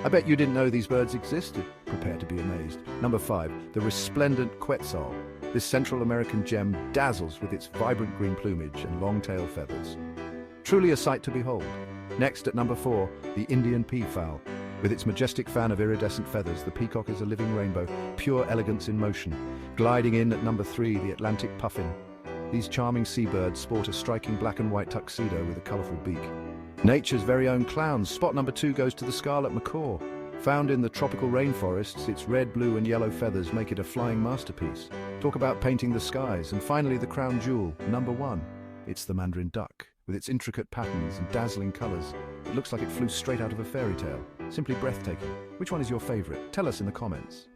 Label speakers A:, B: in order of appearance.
A: I bet you didn't know these birds existed. Prepare to be amazed. Number 5, the resplendent quetzal. This Central American gem dazzles with its vibrant green plumage and long-tail feathers. Truly a sight to behold. Next, at number 4, the Indian peafowl. With its majestic fan of iridescent feathers, the peacock is a living rainbow, pure elegance in motion. Gliding in at number 3, the Atlantic puffin. These charming seabirds sport a striking black and white tuxedo with a colourful beak. Nature's very own clowns. Spot number 2 goes to the scarlet macaw. Found in the tropical rainforests, its red, blue and yellow feathers make it a flying masterpiece. Talk about painting the skies. And finally, the crown jewel, number 1. It's the mandarin duck. With its intricate patterns and dazzling colours, it looks like it flew straight out of a fairy tale. Simply breathtaking. Which one is your favourite? Tell us in the comments.